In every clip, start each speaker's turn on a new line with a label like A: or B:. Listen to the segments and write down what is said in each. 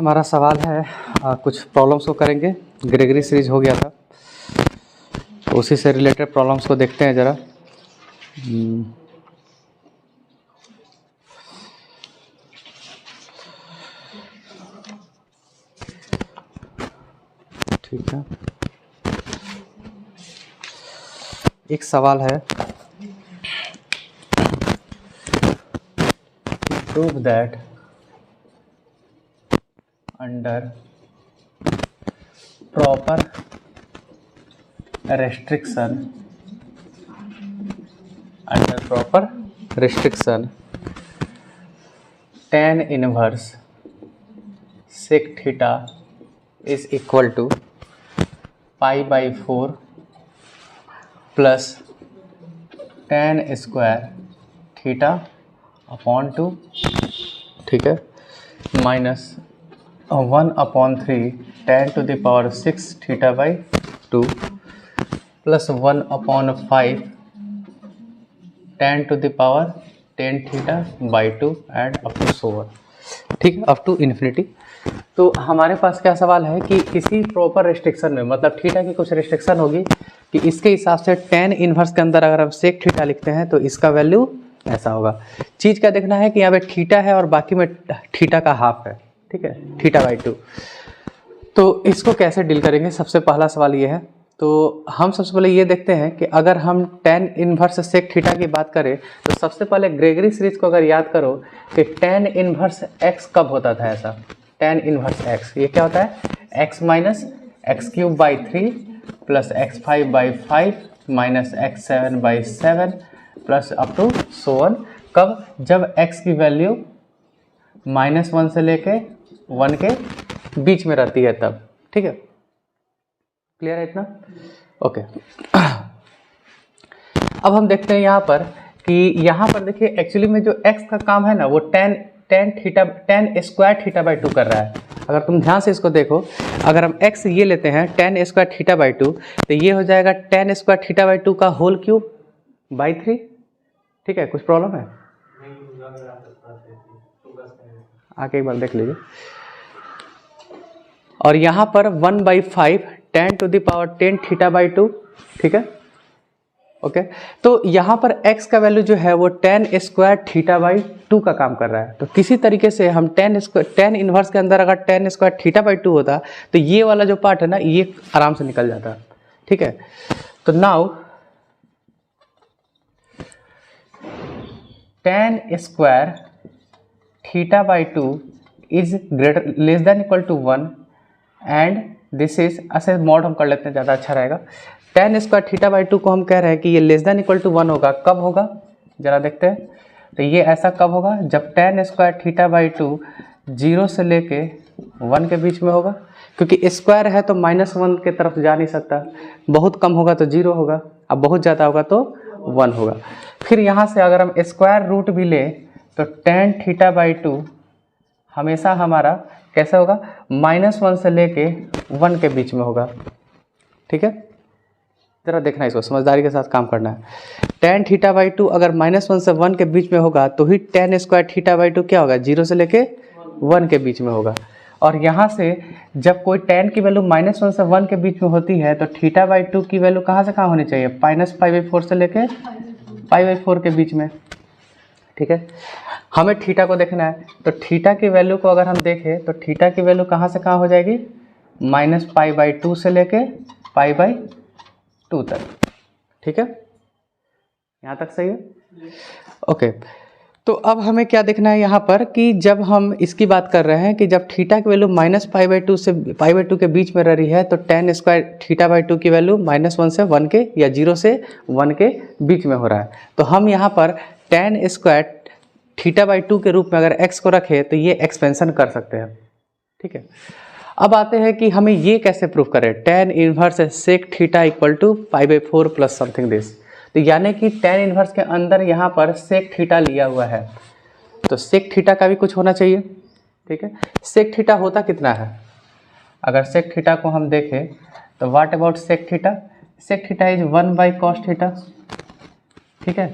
A: हमारा सवाल है कुछ प्रॉब्लम्स को करेंगे। ग्रेगरी सीरीज हो गया था तो उसी से रिलेटेड प्रॉब्लम्स को देखते हैं ज़रा। ठीक है, एक सवाल है, prove that under proper restriction tan inverse sec theta is equal to pi by 4 plus tan square theta upon 2, ठीक है, minus 1/3 tan to the power 6 theta by 2 plus 1/5 tan to the power 10 theta by 2 and up to so on, ठीक है, up to infinity. तो हमारे पास क्या सवाल है कि किसी प्रॉपर रेस्ट्रिक्शन में, मतलब थीटा की कुछ रेस्ट्रिक्शन होगी कि इसके हिसाब से tan इनवर्स के अंदर अगर हम सेक थीटा लिखते हैं तो इसका वैल्यू ऐसा होगा। चीज़ क्या देखना है कि यहाँ पे थीटा है और बाकी में थीटा का हाफ है, ठीक है, थीटा बाई 2। तो इसको कैसे डील करेंगे, सबसे पहला सवाल ये है। तो हम सबसे पहले ये देखते हैं कि अगर हम tan इनवर्स सेक थीटा की बात करें तो सबसे पहले ग्रेगरी सीरीज को अगर याद करो कि tan इनवर्स x कब होता था ऐसा, tan इनवर्स x ये क्या होता है, x minus X cube by 3 plus x5 by 5 minus x7 by 7 plus up to so on. कब, जब x की वैल्यू -1 से लेके 1 के बीच में रहती है तब, ठीक है, क्लियर है इतना, ओके। अब हम देखते हैं यहाँ पर कि यहाँ पर देखिए एक्चुअली में जो x का काम है ना वो tan स्क्वायर थीटा बाई 2 कर रहा है। अगर तुम ध्यान से इसको देखो, अगर हम x ये लेते हैं tan स्क्वायर थीटा बाई 2 तो ये हो जाएगा tan स्क्वायर थीटा बाई 2 का होल क्यूब बाई 3, ठीक है। कुछ प्रॉब्लम है, आके एक बार देख लीजिए। और यहाँ पर 1/5 tan to the power 10 theta by 2, ठीक है, ओके। तो यहाँ पर x का वैल्यू जो है वो tan स्क्वायर थीटा बाई 2 का काम कर रहा है। तो किसी तरीके से हम tan इनवर्स के अंदर अगर tan स्क्वायर थीटा बाई 2 होता तो ये वाला जो पार्ट है ना ये आराम से निकल जाता, ठीक है। तो now tan square theta by 2 is greater less than equal to 1 and this is, ऐसे मॉड हम कर लेते हैं, ज़्यादा अच्छा रहेगा। tan स्क्वायर थीटा बाई 2 को हम कह रहे हैं कि ये लेस देन इक्वल टू 1 होगा। कब होगा जरा देखते हैं। तो ये ऐसा कब होगा, जब tan स्क्वायर थीटा बाई 2 0 से लेके 1 के बीच में होगा, क्योंकि स्क्वायर है तो -1 के तरफ जा नहीं सकता। बहुत कम होगा तो 0 होगा, अब बहुत ज़्यादा होगा तो 1 होगा। फिर यहाँ से अगर हम स्क्वायर रूट भी लें तो tan थीटा बाई 2 हमेशा हमारा कैसे होगा, -1 से लेके 1 के बीच में होगा, ठीक है। जरा देखना, इसको समझदारी के साथ काम करना है। tan थीटा बाई 2 अगर -1 से 1 के बीच में होगा तो ही tan स्क्वायर थीटा बाई 2 क्या होगा, 0 से लेके 1 के बीच में होगा। और यहाँ से जब कोई tan की वैल्यू -1 से 1 के बीच में होती है तो थीटा बाई 2 की वैल्यू कहाँ से कहाँ होनी चाहिए, -π/4 से लेके π/4 के बीच में, ठीक है। हमें थीटा को देखना है तो थीटा की वैल्यू को अगर हम देखें तो थीटा की वैल्यू कहाँ से कहाँ हो जाएगी, -π/2 से लेके π/2 तक, ठीक है, यहाँ तक सही है, ओके। तो अब हमें क्या देखना है यहाँ पर कि जब हम इसकी बात कर रहे हैं कि जब थीटा की वैल्यू -π/2 से π/2 के बीच में रह रही है तो tan स्क्वायर थीटा बाई 2 की वैल्यू -1 से 1 के या 0 से 1 के बीच में हो रहा है। तो हम यहाँ पर tan स्क्वायर थीटा बाई 2 के रूप में अगर x को रखें तो ये एक्सपेंशन कर सकते हैं, ठीक है। अब आते हैं कि हमें ये कैसे प्रूव करें, tan inverse sec theta equal to π/4 plus something this. तो यानी कि tan इनवर्स के अंदर यहाँ पर सेक थीटा लिया हुआ है तो सेक थीटा का भी कुछ होना चाहिए, ठीक है। सेक थीटा होता कितना है, अगर सेक थीटा को हम देखें तो what about sec theta, sec theta is 1/cos theta, ठीक है।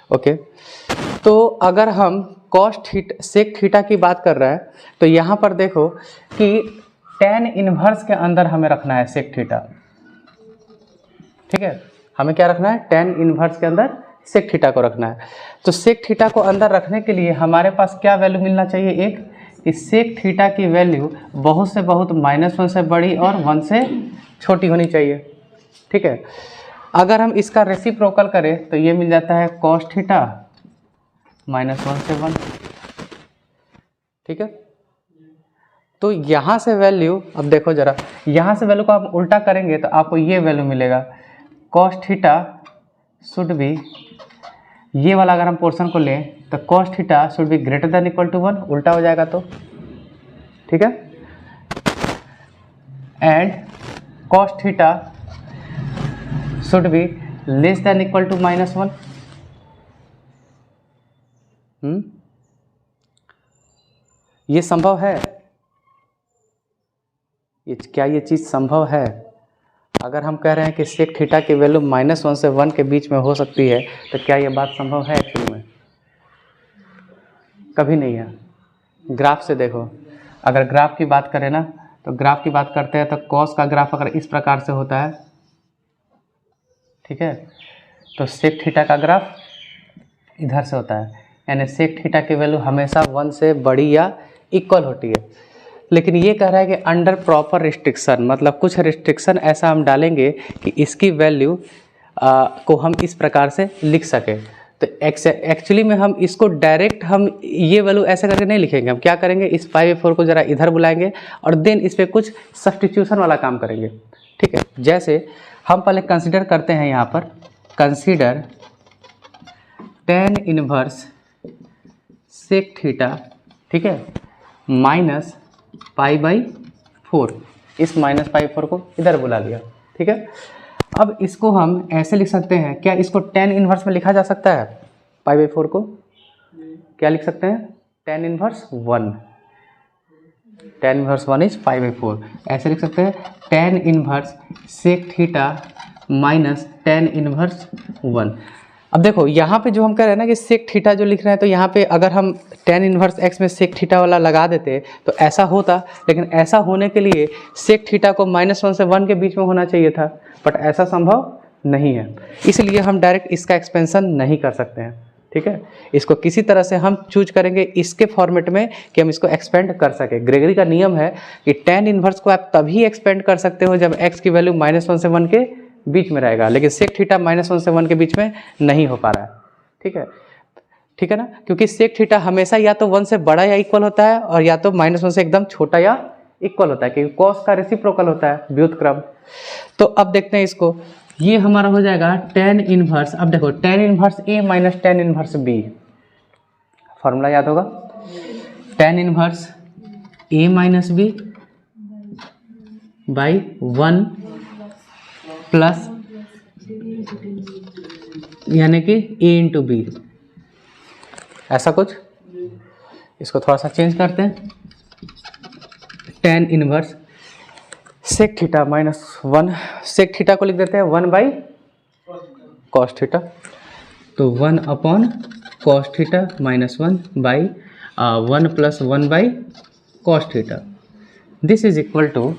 A: ओके, तो अगर हम कॉस थीटा सेक थीटा की बात कर रहे हैं तो यहाँ पर देखो कि tan इनवर्स के अंदर हमें रखना है सेक थीटा। ठीक है, हमें क्या रखना है, tan इनवर्स के अंदर सेक थीटा को रखना है। तो सेक थीटा को अंदर रखने के लिए हमारे पास क्या वैल्यू मिलना चाहिए, एक कि सेक थीटा की वैल्यू बहुत से बहुत -1 से बड़ी और 1 से छोटी होनी चाहिए। ठीक है, अगर हम इसका रेसिप्रोकल करें तो ये मिल जाता है कॉस थीटा -1 से 1। ठीक है, तो यहाँ से वैल्यू, अब देखो जरा, यहाँ से वैल्यू को आप उल्टा करेंगे तो आपको ये वैल्यू मिलेगा, कॉस थीटा शुड बी, ये वाला अगर हम पोर्शन को लें तो cos theta should be greater than equal to 1, उल्टा हो जाएगा तो। ठीक है, and cos theta should be less than equal to -1। ये संभव है, क्या ये चीज़ संभव है? अगर हम कह रहे हैं कि सेक थीटा की वैल्यू -1 से 1 के बीच में हो सकती है तो क्या ये बात संभव है एक्चुअली में? कभी नहीं है। ग्राफ से देखो, अगर ग्राफ की बात करें ना तो ग्राफ की बात करते हैं तो कॉस का ग्राफ अगर इस प्रकार से होता है, ठीक है, तो सेक थीटा का ग्राफ इधर से होता है, यानी सेक थीटा की वैल्यू हमेशा 1 से बड़ी या इक्वल होती है। लेकिन ये कह रहा है कि अंडर प्रॉपर रिस्ट्रिक्शन, मतलब कुछ रिस्ट्रिक्शन ऐसा हम डालेंगे कि इसकी वैल्यू को हम इस प्रकार से लिख सकें। तो एक्चुअली में हम इसको डायरेक्ट हम ये वैल्यू ऐसे करके नहीं लिखेंगे, हम क्या करेंगे, इस 5/4 को ज़रा इधर बुलाएंगे और देन इस पर कुछ सब्स्टिट्यूशन वाला काम करेंगे। ठीक है, जैसे हम पहले कंसीडर करते हैं, यहाँ पर consider tan inverse sec theta, ठीक है, -π/4, इस -π/4 को इधर बुला लिया। ठीक है, अब इसको हम ऐसे लिख सकते हैं, क्या इसको tan इनवर्स में लिखा जा सकता है? π/4 को क्या लिख सकते हैं? tan inverse 1, tan inverse 1 is π/4, ऐसे लिख सकते हैं tan inverse sec theta minus tan inverse 1। अब देखो यहाँ पे जो हम कह रहे हैं ना कि सेक थीटा जो लिख रहे हैं, तो यहाँ पे अगर हम tan इनवर्स x में सेक थीटा वाला लगा देते तो ऐसा होता, लेकिन ऐसा होने के लिए सेक थीटा को -1 से 1 के बीच में होना चाहिए था, बट ऐसा संभव नहीं है, इसलिए हम डायरेक्ट इसका एक्सपेंशन नहीं कर सकते हैं। ठीक है, इसको किसी तरह से हम चूज करेंगे इसके फॉर्मेट में कि हम इसको एक्सपेंड कर सके। ग्रेगरी का नियम है कि tan इनवर्स को आप तभी एक्सपेंड कर सकते हो जब x की वैल्यू -1 से 1 के बीच में रहेगा, लेकिन सेक थीटा -1 से 1 के बीच में नहीं हो पा रहा है। ठीक है ना, क्योंकि सेक थीटा हमेशा या तो 1 से बड़ा या इक्वल होता है और या तो -1 से एकदम छोटा या इक्वल होता है, क्योंकि कॉस का रेसिप्रोकल होता है, व्युत्क्रम। तो अब देखते हैं इसको, ये हमारा हो जाएगा tan इनवर्स। अब देखो tan inverse a minus tan inverse b, formula याद होगा, tan inverse a minus b by 1 plus यानी कि a इंटू बी, ऐसा कुछ। इसको थोड़ा सा चेंज करते हैं, tan inverse sec theta -1, sec theta को लिख देते हैं 1 cos थीटा, तो 1 upon cos theta -1 by 1 + 1 cos theta. This is equal to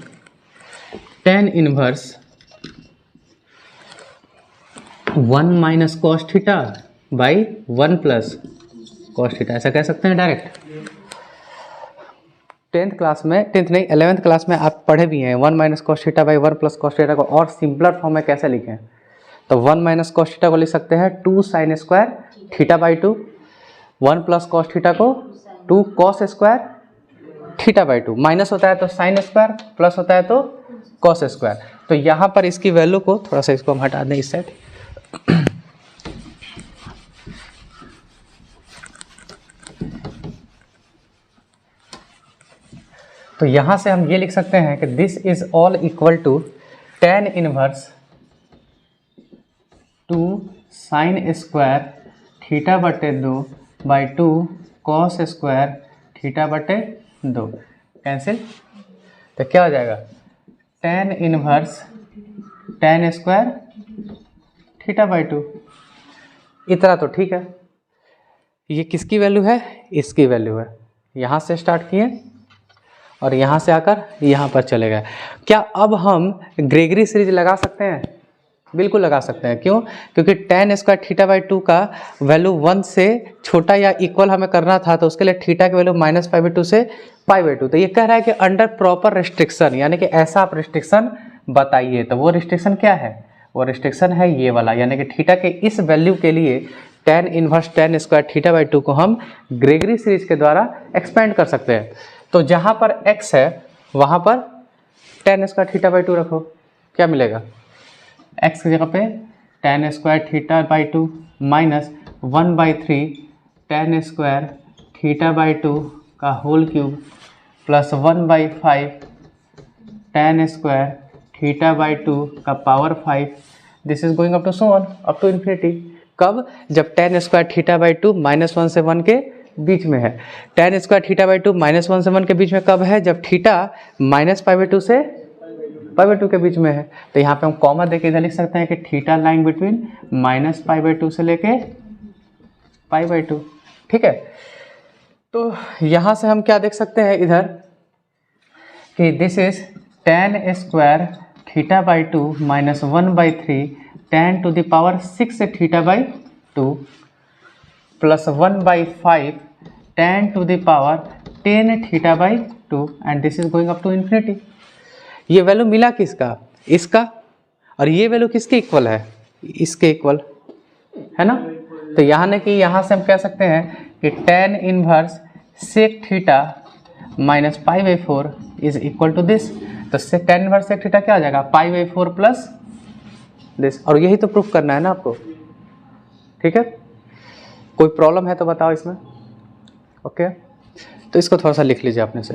A: tan inverse 1 - cos theta by 1 + cos theta, ऐसा कह सकते हैं डायरेक्ट। 10th क्लास में, 10th नहीं 11th क्लास में आप पढ़े भी हैं 1 - cos theta by 1 + cos theta को और सिंपलर फॉर्म में कैसे लिखें। तो 1 - cos थीटा को लिख सकते हैं 2 sin square theta by 2, 1 + cos theta को 2 cos square theta by 2, minus होता है तो sin स्क्वायर, प्लस होता है तो cos स्क्वायर। तो यहाँ पर इसकी वैल्यू को थोड़ा सा इसको हम हटा दें इस साइड, तो यहाँ से हम ये लिख सकते हैं कि this is all equal to tan inverse 2 sin square theta बटे 2 बाई 2 cos स्क्वायर थीटा बटे 2, कैंसिल, तो क्या हो जाएगा tan inverse tan square theta by 2। इतना तो ठीक है। ये किसकी वैल्यू है, इसकी वैल्यू है। यहाँ से स्टार्ट किए और यहाँ से आकर यहाँ पर चले गए। क्या अब हम ग्रेगरी सीरीज लगा सकते हैं? बिल्कुल लगा सकते हैं। क्यों? क्योंकि tan स्क्वायर थीटा बाई 2 का वैल्यू 1 से छोटा या इक्वल हमें करना था, तो उसके लिए थीटा की वैल्यू -π/2 से π/2। तो ये कह रहा है कि अंडर प्रॉपर रिस्ट्रिक्शन, यानी कि ऐसा आप रिस्ट्रिक्शन बताइए। तो वो रिस्ट्रिक्शन क्या है? वो रिस्ट्रिक्शन है ये वाला, यानी कि थीटा के इस वैल्यू के लिए tan inverse tan square theta by 2 को हम ग्रेगरी सीरीज के द्वारा एक्सपेंड कर सकते हैं। तो जहाँ पर x है वहाँ पर tan स्क्वायर थीटा बाई 2 रखो, क्या मिलेगा? x की जगह पे tan square theta by 2 minus 1/3 tan square theta by 2 का whole cube plus 1/5 tan square theta by 2 का power 5। This is going up to so on, up to infinity. कब? जब tan स्क्वायर थीटा बाई 2 -1 से 1 के बीच में है। tan square theta by 2 -1 से 1 के बीच में कब है? जब थीटा -π/2 से π/2 के बीच में है। तो यहाँ पे हम कॉमा देके इधर लिख सकते हैं कि थीटा लाइन बिटवीन -π/2 से लेके π/2। ठीक है, तो यहाँ से हम क्या देख सकते हैं इधर कि this is tan square theta by 2 minus 1/3 tan to the power 6 theta by 2 plus 1/5 tan to the power 10 theta by 2 and this is going up to infinity. ये वैल्यू मिला किसका? इसका। और ये वैल्यू किसके इक्वल है? इसके इक्वल है ना। तो यहाँ से हम कह सकते हैं कि tan inverse sec theta minus π/4 is equal to this. तो tan इनवर्स sec थीटा क्या आ जाएगा? π/4 प्लस दिस। और यही तो प्रूफ करना है ना आपको। ठीक है, कोई प्रॉब्लम है तो बताओ इसमें। ओके, तो इसको थोड़ा सा लिख लीजिए अपने से।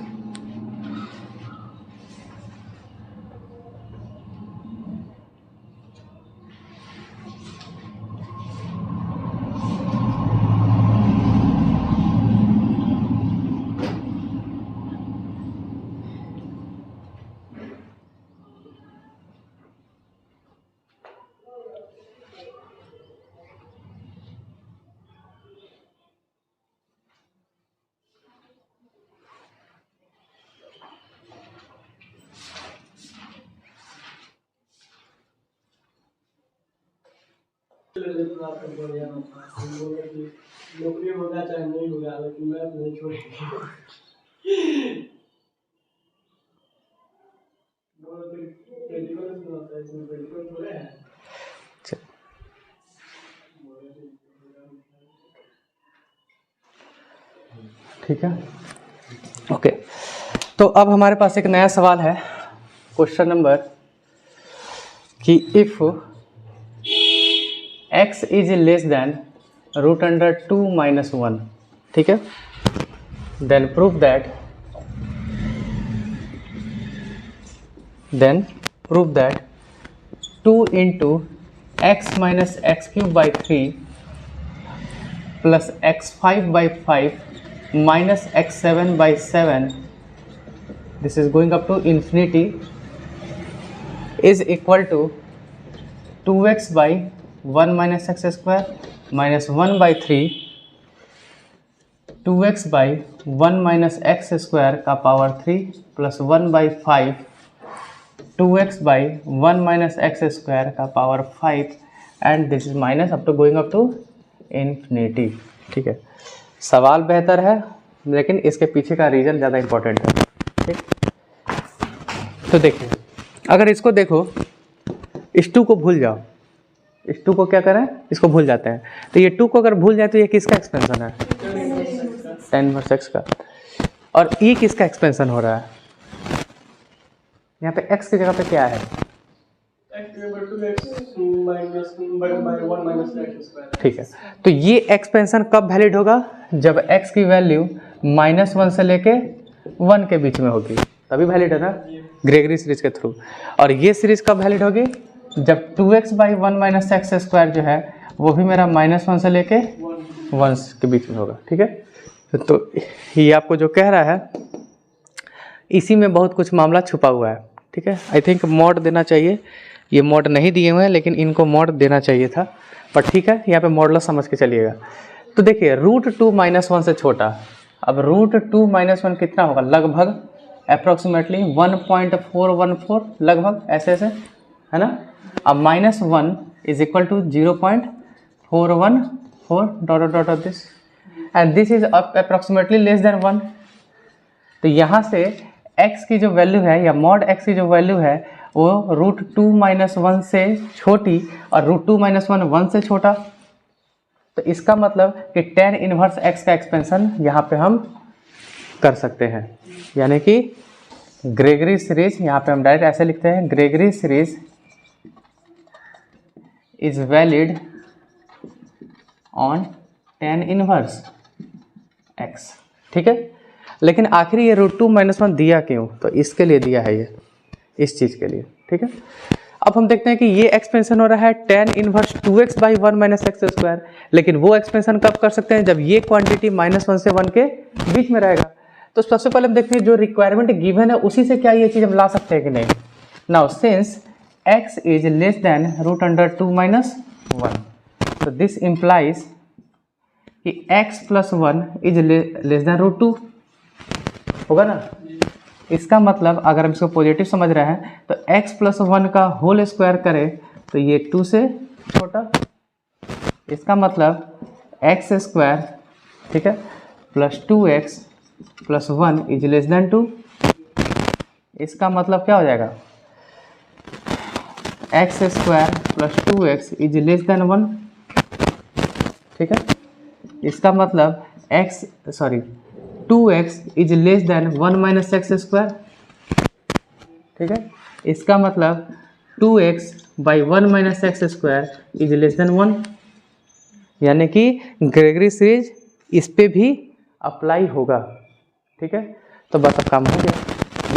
B: नौकरी होगा चाहे नहीं होगा, लेकिन मैं नहीं छोड़ूंगा।
A: ठीक है, ओके। तो अब हमारे पास एक नया सवाल है, क्वेश्चन नंबर कि if x is less than √2 - 1, ठीक है, then prove that 2 into x minus x³/3 plus x5/5 minus x7/7, this is going up to infinity, is equal to 2x by 1 minus x square minus 1/3 2x by 1 minus x square का power 3 plus 1/5 2x by 1 minus x square का power 5 and this is minus up to going up to infinity. ठीक है, सवाल बेहतर है लेकिन इसके पीछे का रीज़न ज़्यादा इम्पोर्टेंट है। ठीक, तो देखिए, अगर इसको देखो, इस 2 को भूल जाओ, इस 2 को क्या करें, इसको भूल जाते हैं। तो ये 2 को अगर भूल जाए तो ये किसका एक्सपेंशन है? tan इनवर्स x का। और ये किसका एक्सपेंशन हो रहा है? यहाँ पे x की जगह पे क्या है? ठीक है, तो ये एक्सपेंशन कब वैलिड होगा? जब x की वैल्यू -1 से लेके 1 के बीच में होगी, तभी वैलिड है ना, ग्रेगरी सीरीज के थ्रू। और ये सीरीज कब वैलिड होगी? जब 2x by 1 minus x square जो है वो भी मेरा -1 से लेके 1 के बीच में होगा। ठीक है, तो ये आपको जो कह रहा है इसी में बहुत कुछ मामला छुपा हुआ है। ठीक है, आई थिंक मॉड देना चाहिए, ये मॉड नहीं दिए हुए हैं लेकिन इनको मॉड देना चाहिए था, पर ठीक है, यहाँ पे मॉडल समझ के चलिएगा। तो देखिए √2 - 1 से छोटा, अब √2 - 1 कितना होगा, लगभग अप्रोक्सीमेटली 1.414 लगभग ऐसे ऐसे, है ना। अब -1 is equal to 0.414 dot dot of this, and this is approximately less than 1। तो यहाँ से x की जो वैल्यू है या मॉड x की जो वैल्यू है वो √2 - 1 से छोटी और √2 - 1 1 से छोटा। तो इसका मतलब कि tan इनवर्स x का एक्सपेंशन यहाँ पे हम कर सकते हैं, यानी कि ग्रेगरी सीरीज, यहाँ पे हम डायरेक्ट ऐसे लिखते हैं, Gregory series is valid on tan inverse x। ठीक है, लेकिन आखिर ये √2 - 1 दिया क्यों, तो इसके लिए दिया है, ये इस चीज़ के लिए। ठीक है, अब हम देखते हैं कि ये एक्सपेंशन हो रहा है tan इनवर्स 2x/1 - x², लेकिन वो एक्सपेंशन कब कर सकते हैं, जब ये क्वांटिटी -1 से 1 के बीच में रहेगा। तो सबसे पहले हम देखते हैं जो रिक्वायरमेंट गिवन है उसी से क्या ये चीज़ हम ला सकते हैं कि नहीं। Now since x is less than √2 - 1, तो दिस इम्प्लाइज कि x + 1 इज लेस देन √2 होगा ना। इसका मतलब अगर हम इसको पॉजिटिव समझ रहे हैं तो x + 1 का होल स्क्वायर करें तो ये 2 से छोटा, इसका मतलब x², ठीक है, plus 2x + 1 is less than 2। इसका मतलब क्या हो जाएगा, x² + 2x is less than 1। ठीक है, इसका मतलब 2x is less than 1 - x²। ठीक है, इसका मतलब 2x/1 - x² is less than 1, यानी कि ग्रेगरी सीरीज इस पे भी अप्लाई होगा। ठीक है, तो बस अब काम हो गया,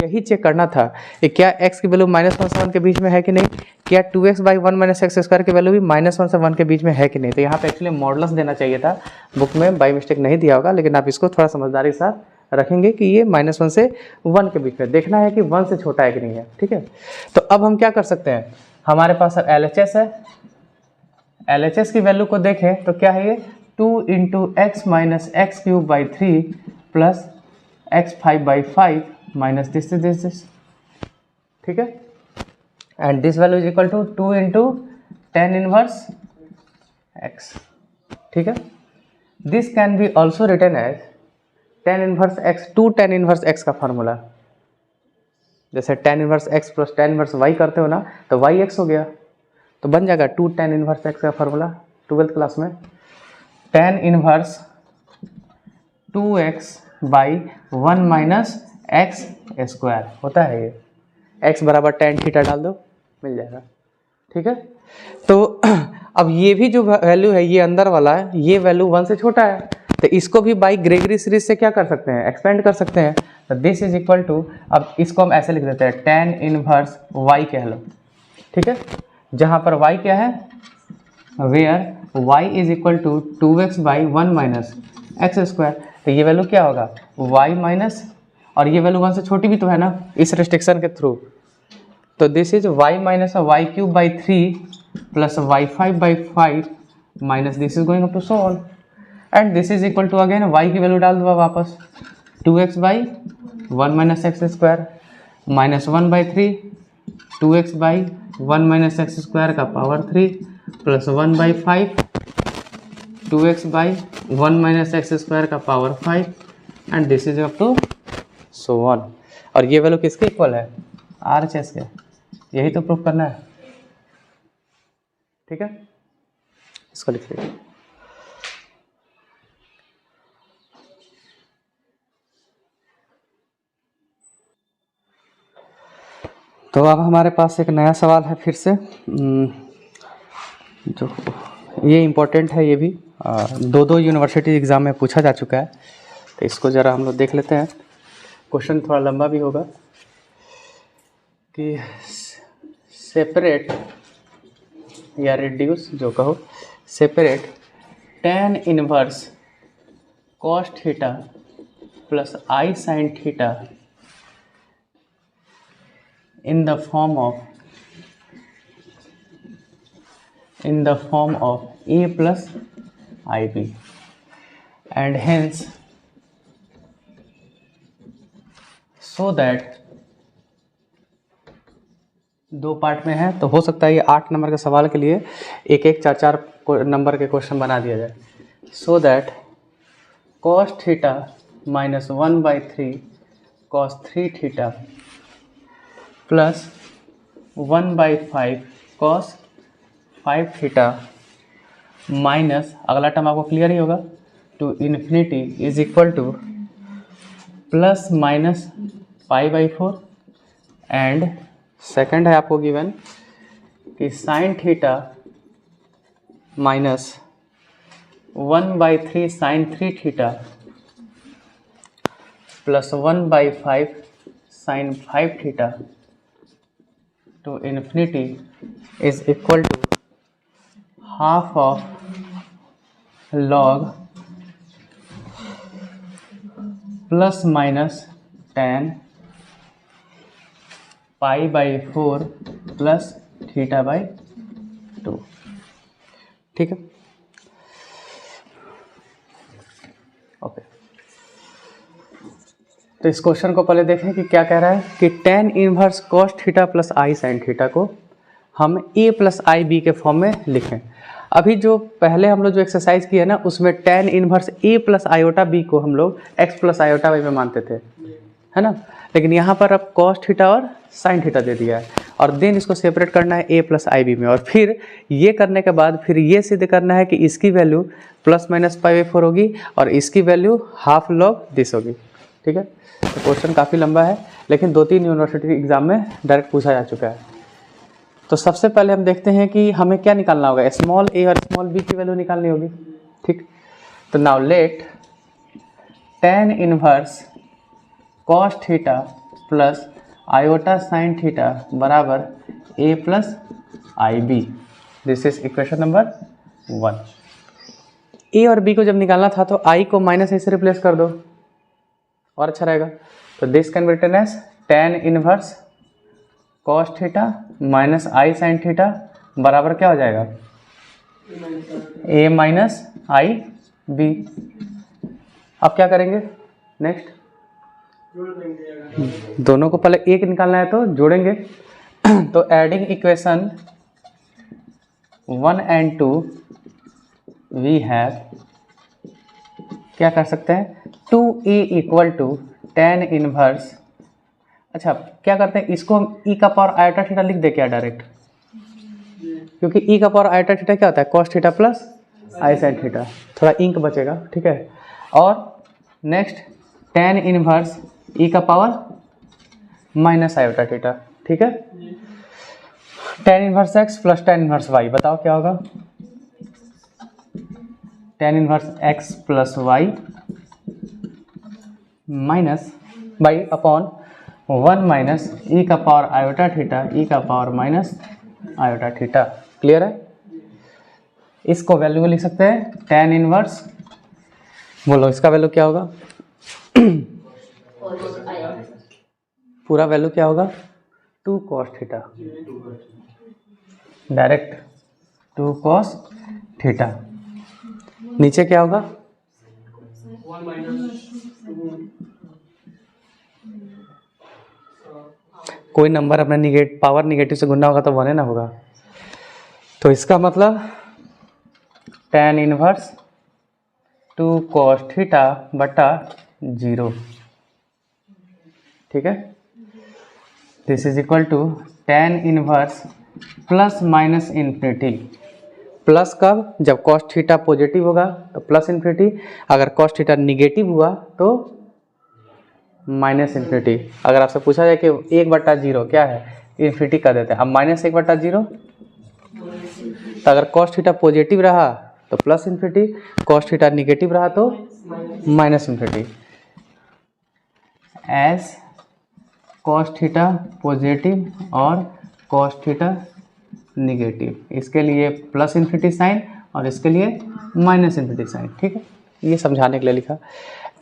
A: यही चेक करना था कि क्या x की वैल्यू -1 से 1 के बीच में है कि नहीं, क्या 2x/1 - x² की वैल्यू भी -1 से 1 के बीच में है कि नहीं। तो यहाँ पे एक्चुअली मॉडल्स देना चाहिए था, बुक में बाई मिस्टेक नहीं दिया होगा, लेकिन आप इसको थोड़ा समझदारी के साथ रखेंगे कि ये -1 से 1 के बीच में देखना है कि 1 से छोटा है कि नहीं है। ठीक है, तो अब हम क्या कर सकते हैं, हमारे पास अब LHS है, LHS की वैल्यू को देखें तो क्या है ये 2 × x - x³/3 plus x5/5 minus this. ठीक है, and this value is equal to 2 × tan inverse x। ठीक है, this can be also written as tan inverse x, 2 tan inverse x का फार्मूला, जैसे tan inverse x plus tan inverse y करते हो ना, तो yx हो गया, तो बन जाएगा 2 tan इनवर्स x का फार्मूला 12th क्लास में, tan इनवर्स 2x/1 - x² होता है ये, x बराबर tan थीटा डाल दो मिल जाएगा। ठीक है, तो अब ये भी जो वैल्यू है ये अंदर वाला है, ये वैल्यू 1 से छोटा है, तो इसको भी बाई ग्रेगरी सीरीज से क्या कर सकते हैं, एक्सपेंड कर सकते हैं। तो दिस इज इक्वल टू, अब इसको हम ऐसे लिख देते हैं tan इनवर्स y कह लो। ठीक है, जहाँ पर y क्या है, where y is equal to 2x/1 - x², तो ये वैल्यू क्या होगा y माइनस, और ये वैल्यू 1 से छोटी भी तो है ना इस रेस्ट्रिक्शन के थ्रू, तो this is y - y³/3 plus y5/5 minus this is going up to so on, and this is equal to again y की वैल्यू डाल दो वापस 2x/1 - x² minus 1/3 2x/1 - x² का पावर 3 प्लस 1/5 2x/1 - x² का power 5, and this is up to so on. और ये value किसके इक्वल है, RHS के, यही तो प्रूफ करना है। ठीक है, इसको लिख लीजिए। तो अब हमारे पास एक नया सवाल है फिर से, जो ये इम्पोर्टेंट है, ये भी दो यूनिवर्सिटी एग्ज़ाम में पूछा जा चुका है, तो इसको ज़रा हम लोग देख लेते हैं। क्वेश्चन थोड़ा लंबा भी होगा कि सेपरेट या रिड्यूस जो कहो, separate tan inverse cos theta plus I sin theta in the form of A plus IB। And hence so that, दो पार्ट में है तो हो सकता है ये 8 नंबर के सवाल के लिए एक एक 4 नंबर के क्वेश्चन बना दिया जाए। So that cos theta minus 1/3 cos 3 theta plus 1/5 cos 5 theta minus, अगला टर्म आपको क्लियर ही होगा, to infinity is equal to plus minus π/4 and second है आपको गिवन कि sine theta minus 1/3 sine 3 theta plus 1/5 sine 5 theta to infinity is equal to half of log plus minus tan π/4 plus θ/2। ठीक है, okay. तो इस question को पहले देखें कि क्या कह रहा है कि tan inverse cos theta plus i sin theta को हम a प्लस आई बी के फॉर्म में लिखें। अभी जो पहले हम लोग जो एक्सरसाइज किए ना उसमें tan inverse a plus iota B को हम लोग x प्लस आयोटा वाई में मानते थे, है ना, लेकिन यहाँ पर अब cos थीटा और sin थीटा दे दिया है और देन इसको सेपरेट करना है a प्लस आई बी में, और फिर ये करने के बाद फिर ये सिद्ध करना है कि इसकी वैल्यू प्लस माइनस π/4 होगी और इसकी वैल्यू हाफ लॉग दिस होगी। ठीक है, तो क्वेश्चन काफ़ी लंबा है लेकिन 2-3 यूनिवर्सिटी एग्जाम में डायरेक्ट पूछा जा चुका है। तो सबसे पहले हम देखते हैं कि हमें क्या निकालना होगा, स्मॉल a और स्मॉल b की वैल्यू निकालनी होगी। ठीक, तो now let tan inverse cos theta plus iota sine theta बराबर a प्लस I B. This is equation number 1। a और b को जब निकालना था तो i को माइनस a से रिप्लेस कर दो और अच्छा रहेगा। तो this can be written as tan inverse cos theta minus i sine theta बराबर क्या हो जाएगा, a माइनस आई बी। अब क्या करेंगे, नेक्स्ट दोनों को पहले एक निकालना है तो जोड़ेंगे। तो adding equation 1 and 2 we have, क्या कर सकते हैं, 2a equal to tan inverse, अच्छा क्या करते हैं इसको हम e का पावर आयोटा थीटा लिख दे क्या डायरेक्ट, क्योंकि e का पावर आयोटा थीटा क्या होता है cos theta plus i sine theta, थोड़ा इंक बचेगा। ठीक है, और नेक्स्ट tan इनवर्स e का पावर माइनस आयोटा थीटा। ठीक है, tan inverse x plus tan inverse y, बताओ क्या होगा, tan inverse x plus y minus by upon 1 minus e का पावर आयोटा थीटा e का power minus iota theta. Clear है, इसको वैल्यू में लिख सकते हैं tan इनवर्स, बोलो इसका वैल्यू क्या होगा, पूरा वैल्यू क्या होगा 2 cos theta, direct 2 cos theta. नीचे क्या होगा
B: 1 माइनस 2,
A: कोई नंबर अपना पावर निगेटिव से गुना होगा तो 1 ना होगा, तो इसका मतलब tan इनवर्स 2 cos थीटा बटा 0। ठीक है, this is equal to tan inverse plus minus infinity, plus कब, जब cos थीटा पॉजिटिव होगा तो प्लस इन्फिनिटी, अगर cos थीटा निगेटिव हुआ तो माइनस इन्फिनिटी। अगर आपसे पूछा जाए कि 1/0 क्या है, इन्फिनिटी कर देते हैं। अब माइनस 1/0, तो अगर cos थीटा पॉजिटिव रहा तो plus infinity, cos theta negative रहा तो minus infinity. As cos theta positive और cos थीटा निगेटिव, इसके लिए प्लस इन्फिनिटी साइन और इसके लिए माइनस इन्फिनिटी साइन। ठीक है, ये समझाने के लिए लिखा।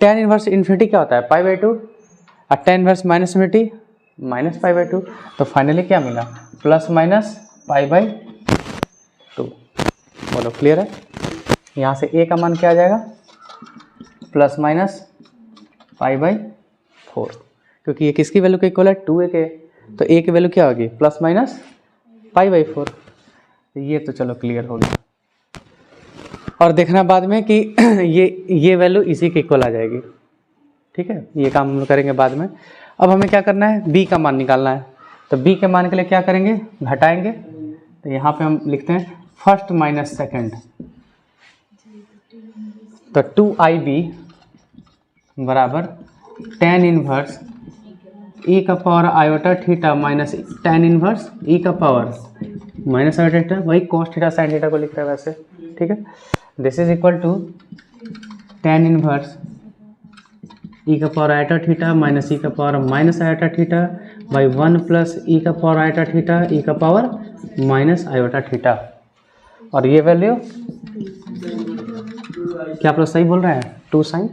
A: tan इनवर्स इन्फिनिटी क्या होता है π/2 और tan inverse minus infinity minus π/2, तो फाइनली क्या मिला प्लस माइनस π/2। बोलो क्लियर है, यहाँ से a का मान क्या आ जाएगा प्लस माइनस π/4, क्योंकि ये किसकी वैल्यू के इक्वल है, 2a के, तो a की वैल्यू क्या होगी, प्लस माइनस π/4। ये तो चलो क्लियर हो गया। और देखना बाद में कि ये वैल्यू इसी के इक्वल आ जाएगी। ठीक है, ये काम हम लोग करेंगे बाद में। अब हमें क्या करना है, b का मान निकालना है। तो b के मान के लिए क्या करेंगे, घटाएंगे। तो यहाँ पे हम लिखते हैं फर्स्ट माइनस सेकेंड, तो 2IB बराबर tan इनवर्स e का power iota theta minus tan inverse e का पावर माइनस आयोटा थीटा, वही cos थीटा sin थीटा को लिख रहा है वैसे। ठीक है, this is equal to tan inverse e का power iota theta minus e का power minus iota theta by 1 plus e का पावर आयोटा थीटा e का पावर माइनस आयोटा थीटा। और ये वैल्यू क्या आप लोग सही बोल रहे हैं, 2 sin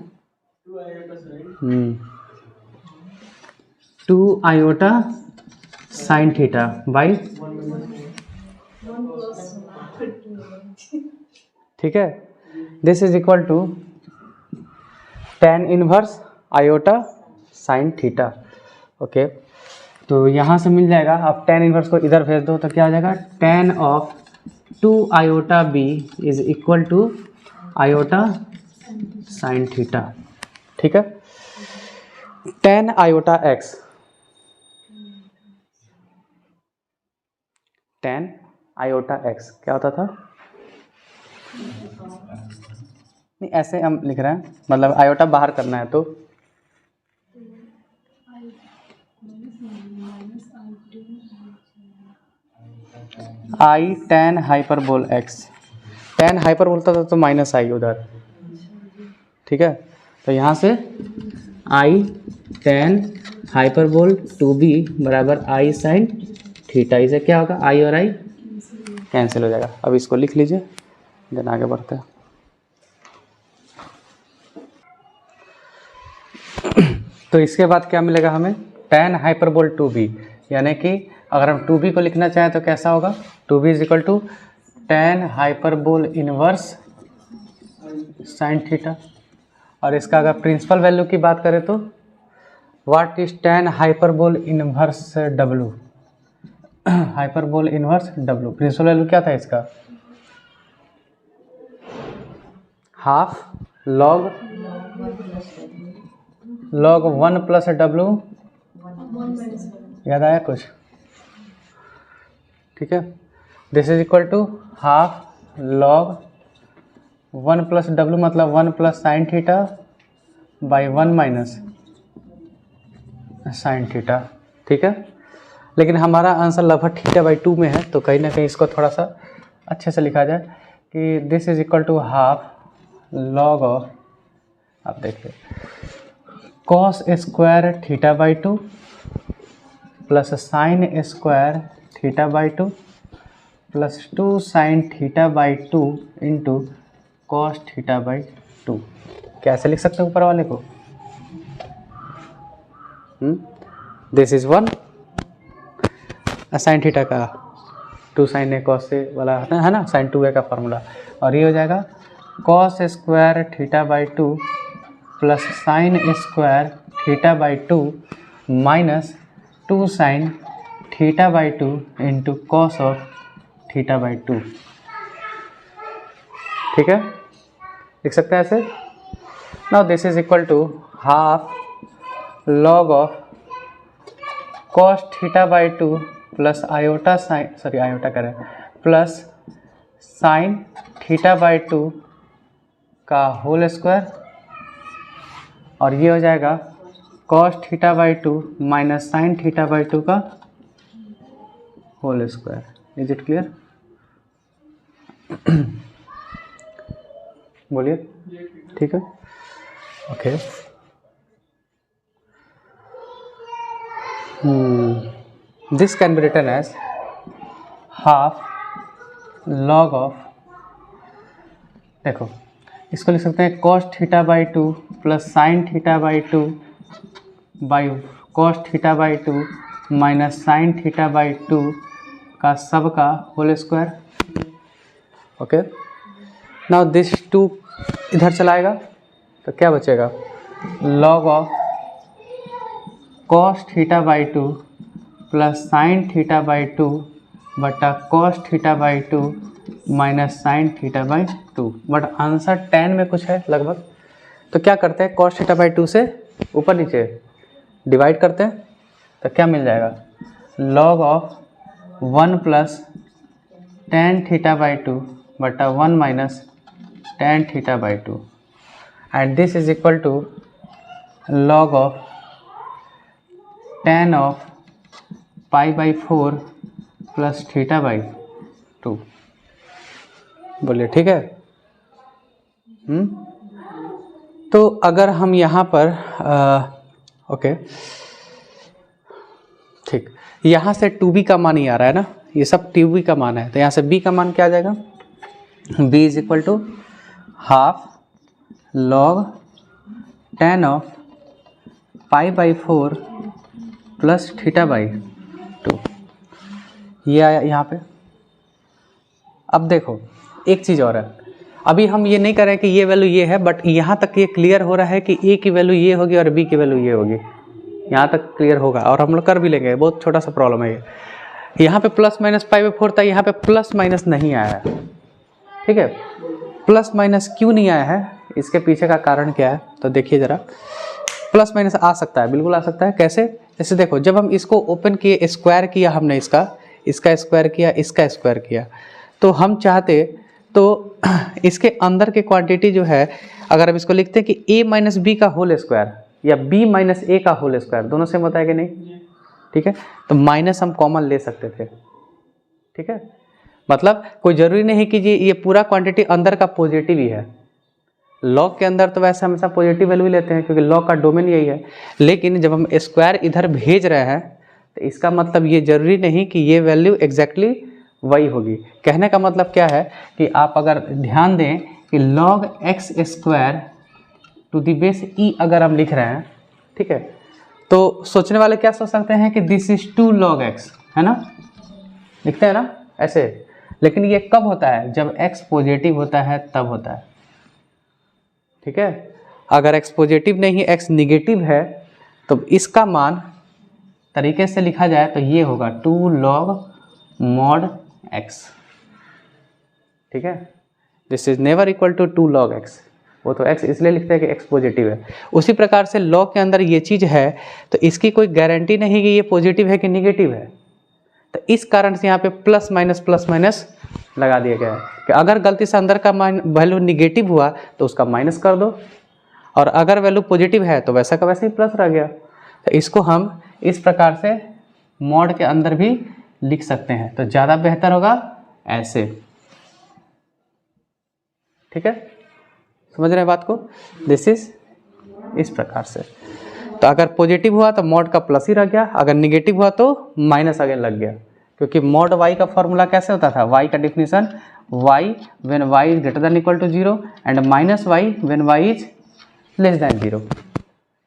A: 2 iota sine theta by, ठीक है, this is equal to tan inverse iota sine theta. Okay, तो यहाँ से मिल जाएगा। अब tan इनवर्स को इधर भेज दो तो क्या हो जाएगा, tan of 2 iota b is equal to iota sine theta. ठीक है, tan iota x, tan iota x क्या होता था, नहीं ऐसे हम लिख रहे हैं, मतलब आयोटा बाहर करना है तो आई tan hyperbole x, tan hyperbole था तो माइनस आई उधर। ठीक है, तो यहाँ से आई tan हाइपरबोल 2b बराबर आई साइन थीटा। इसे क्या होगा, आई और आई कैंसिल हो जाएगा। अब इसको लिख लीजिए, देन आगे बढ़ते हैं। तो इसके बाद क्या मिलेगा हमें, tan हाइपरबोल 2b, यानी कि अगर हम 2b को लिखना चाहें तो कैसा होगा, 2b is equal to tan hyperbolic inverse sine theta. और इसका अगर प्रिंसिपल वैल्यू की बात करें तो what is tan hyperbolic inverse w, hyperbolic inverse w, principal value क्या था इसका, हाफ लॉग 1 प्लस w, याद आया कुछ। ठीक है, this is equal to half log 1 plus w मतलब 1 plus sine theta by 1 minus sine theta. ठीक है, लेकिन हमारा आंसर लगभग थीटा बाई 2 में है, तो कहीं ना कहीं इसको थोड़ा सा अच्छे से लिखा जाए कि this is equal to half log of, आप देखिए, cos square theta by 2 plus sine square theta by 2 plus 2 sine theta by 2 into cos theta by 2। कैसे लिख सकते हैं ऊपर वाले को, दिस इज 1 साइन थीटा का 2 साइन ए कॉस ए वाला है ना, साइन 2a का फार्मूला, और ये हो जाएगा cos square theta by 2 plus sine square theta by 2 minus 2 sine theta by 2 into cos of theta by 2। ठीक है, लिख सकते हैं ऐसे। Now this is equal to half log of cos theta by 2 plus iota sine, sorry iota करें, plus sine theta by 2 का whole square, और ये हो जाएगा cos theta by 2 minus sine theta by 2 का whole square. Is it clear, बोलिए। ठीक है, okay, this can be written as half log of, देखो इसको लिख सकते हैं cos theta by 2 plus sine theta by 2 by cos theta by 2 minus sine theta by 2 का सब का whole square. Okay, now this 2 इधर चलाएगा तो क्या बचेगा, log of cos theta by 2 plus sine theta by 2 बटा cos theta by 2 minus sine theta by 2। But answer 10 में कुछ है लगभग। तो क्या करते हैं, cos थीटा बाई 2 से ऊपर नीचे डिवाइड करते हैं, तो क्या मिल जाएगा, log of 1 plus tan theta by 2 बटा 1 minus tan theta by 2 and this is equal to log of tan of pi by 4 plus theta by 2। बोलिए ठीक है। तो अगर हम यहाँ पर ओके ठीक, यहाँ से 2b का मान ही आ रहा है ना, ये सब 2b का मान है, तो यहाँ से b का मान क्या आ जाएगा, b is equal to half log tan of pi by 4 plus theta by 2, ये आया यहाँ पे। अब देखो एक चीज़ और है, अभी हम ये नहीं कर रहे हैं कि ये वैल्यू ये है, बट यहाँ तक ये क्लियर हो रहा है कि a की वैल्यू ये होगी और b की वैल्यू ये होगी, यहाँ तक क्लियर होगा और हम लोग कर भी लेंगे। बहुत छोटा सा प्रॉब्लम है ये। यहाँ पे प्लस माइनस पाई बाई 4 था, यहाँ पे प्लस माइनस नहीं आया है, ठीक है। प्लस माइनस क्यों नहीं आया है, इसके पीछे का कारण क्या है, तो देखिए ज़रा। प्लस माइनस आ सकता है, बिल्कुल आ सकता है। कैसे, जैसे देखो जब हम इसको ओपन किए, स्क्वायर किया हमने, इसका स्क्वायर किया, इसका स्क्वायर किया, तो हम चाहते तो इसके अंदर के क्वांटिटी जो है, अगर हम इसको लिखते हैं कि a माइनस बी का होल स्क्वायर या b माइनस ए का होल स्क्वायर, दोनों सेम होता है कि नहीं, ठीक है। तो माइनस हम कॉमन ले सकते थे, ठीक है। मतलब कोई ज़रूरी नहीं कि ये पूरा क्वांटिटी अंदर का पॉजिटिव ही है। लॉग के अंदर तो वैसे हमेशा पॉजिटिव वैल्यू ही लेते हैं क्योंकि लॉग का डोमेन यही है, लेकिन जब हम स्क्वायर इधर भेज रहे हैं तो इसका मतलब ये ज़रूरी नहीं कि ये वैल्यू एग्जैक्टली वही होगी। कहने का मतलब क्या है कि आप अगर ध्यान दें कि log x square to the base e अगर हम लिख रहे हैं, ठीक है, तो सोचने वाले क्या सोच सकते हैं कि दिस इज 2 log x, है ना, लिखते हैं ना ऐसे। लेकिन ये कब होता है, जब x पॉजिटिव होता है तब होता है, ठीक है। अगर x पॉजिटिव नहीं, x निगेटिव है, तो इसका मान तरीके से लिखा जाए तो ये होगा 2 log mod x, ठीक है। This is never equal to 2 log x, वो तो x इसलिए लिखते हैं कि x पॉजिटिव है। उसी प्रकार से log के अंदर ये चीज़ है, तो इसकी कोई गारंटी नहीं कि ये पॉजिटिव है कि निगेटिव है, तो इस कारण से यहाँ पे प्लस माइनस लगा दिया गया है कि अगर गलती से अंदर का वैल्यू निगेटिव हुआ तो उसका माइनस कर दो, और अगर वैल्यू पॉजिटिव है तो वैसा का वैसे ही प्लस रह गया। तो इसको हम इस प्रकार से मॉड के अंदर भी लिख सकते हैं, तो ज़्यादा बेहतर होगा ऐसे, ठीक है। समझ रहे हैं बात को, दिस इज इस प्रकार से। तो अगर पॉजिटिव हुआ तो मॉड का प्लस ही रह गया, अगर निगेटिव हुआ तो माइनस आगे लग गया, क्योंकि मॉड y का फॉर्मूला कैसे होता था, y का definition y when y is greater than equal to 0 and minus y when y is less than 0।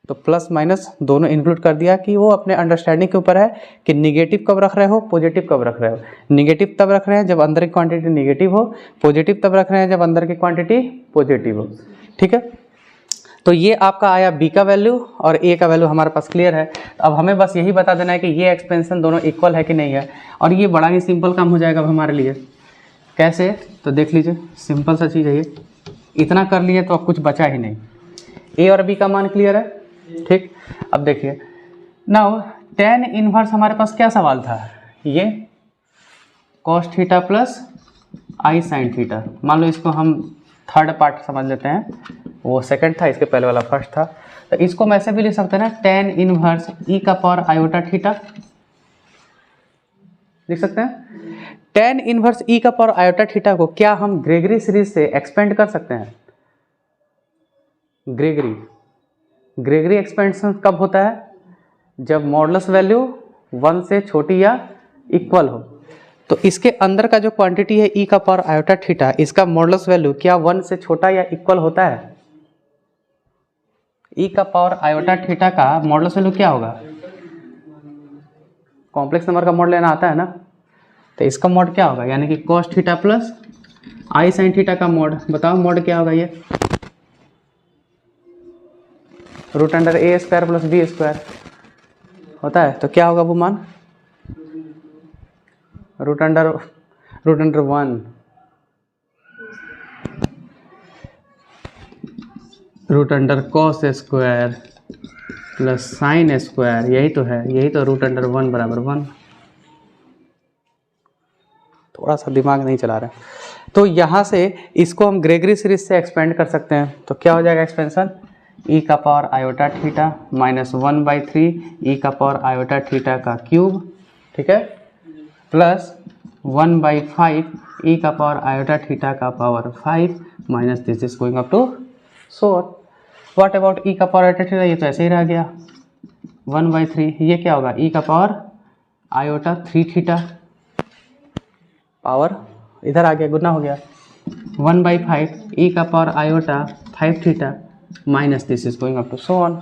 A: तो प्लस माइनस दोनों इंक्लूड कर दिया कि वो अपने अंडरस्टैंडिंग के ऊपर है कि निगेटिव कब रख रहे हो, पॉजिटिव कब रख रहे हो। निगेटिव तब रख रहे हैं जब अंदर की क्वांटिटी निगेटिव हो, पॉजिटिव तब रख रहे हैं जब अंदर की क्वांटिटी पॉजिटिव हो, ठीक है। तो ये आपका आया b का वैल्यू और a का वैल्यू हमारे पास क्लियर है। अब हमें बस यही बता देना है कि ये एक्सपेंशन दोनों इक्वल है कि नहीं है, और ये बड़ा ही सिंपल काम हो जाएगा अब हमारे लिए। कैसे, तो देख लीजिए, सिंपल सा चीज़ है ये, इतना कर लिए तो अब कुछ बचा ही नहीं। a और b का मान क्लियर है, ठीक। अब देखिए नाउ tan इनवर्स हमारे पास क्या सवाल था, ये cos theta plus i sine theta. मान लो इसको हम थर्ड पार्ट समझ लेते हैं, वो सेकंड था, इसके पहले वाला फर्स्ट था। तो इसको हम ऐसे भी लिख सकते हैं ना, tan इनवर्स e का पावर आयोटा थीटा लिख सकते हैं। tan इनवर्स e का पावर आयोटा थीटा को क्या हम ग्रेगरी सीरीज से एक्सपेंड कर सकते हैं। ग्रेगरी एक्सपेंशन कब होता है, जब मॉडुलस वैल्यू 1 से छोटी या इक्वल हो। तो इसके अंदर का जो क्वांटिटी है e का पावर आयोटा थीटा, इसका मॉडुलस वैल्यू क्या 1 से छोटा या इक्वल होता है। e का पावर आयोटा थीटा का मॉडुलस वैल्यू क्या होगा, कॉम्प्लेक्स नंबर का मॉड लेना आता है ना, तो इसका मॉड क्या होगा, यानी कि cos theta plus i sine theta का मॉड। बताओ मॉड क्या होगा ये, root under a square plus b square होता है, तो क्या होगा वो मान? Root under 1 root under cos square plus sine square, यही तो है, यही तो रूट अंडर 1 बराबर 1। थोड़ा सा दिमाग नहीं चला रहे हैं। तो यहाँ से इसको हम ग्रेगरी सीरीज से एक्सपेंड कर सकते हैं, तो क्या हो जाएगा एक्सपेंशन? ई का power iota theta minus 1/3 e का पावर आयोटा थीटा का क्यूब, ठीक है, प्लस 1/5 ई का पावर आयोटा थीटा का power 5 minus this is going up to soar. What about e का पावर आयोटा थीटा? ये तो ऐसे ही रह गया 1/3, ये क्या होगा? ई का पावर आयोटा 3 थीटा, पावर इधर आ गया, गुना हो गया 1/5 ई का power iota 5 theta minus this is going up to so on.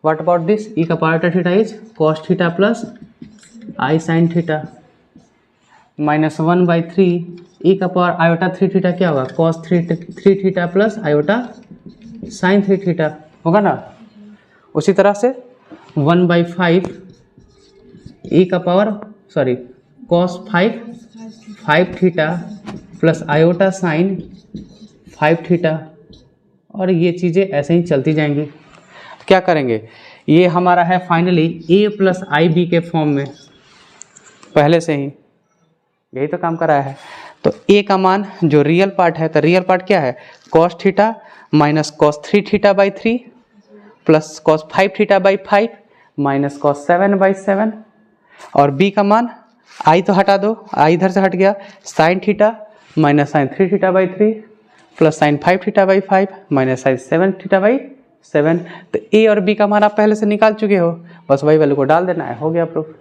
A: What about this? E का power iota theta is cos theta plus i sine theta minus 1/3 e का power iota 3 theta क्या होगा? Cos 3 theta plus iota sine 3 theta होगा ना। उसी तरह से 1/5 e का power cos 5 theta plus iota sine 5 theta, और ये चीज़ें ऐसे ही चलती जाएंगी। क्या करेंगे? ये हमारा है finally A plus I B के फॉर्म में, पहले से ही यही तो काम कराया है। तो ए का मान जो रियल पार्ट है, तो रियल पार्ट क्या है? Cos theta minus cos 3 theta by 3 plus cos 5 theta by 5 minus cos 7/7, और बी का मान आई तो हटा दो, आई इधर से हट गया, sine theta minus sine 3 theta by 3 plus sine 5 theta by 5 minus sine 7 theta by 7। तो ए और बी का मान आप पहले से निकाल चुके हो, बस वही वैल्यू को डाल देना है, हो गया प्रूफ।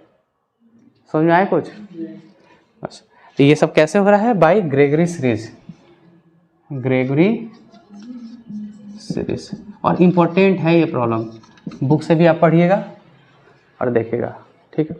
A: समझ में आया कुछ? बस। तो ये सब कैसे हो रहा है? By Gregory series, Gregory series. और इम्पोर्टेंट है ये प्रॉब्लम, बुक से भी आप पढ़िएगा और देखिएगा, ठीक है।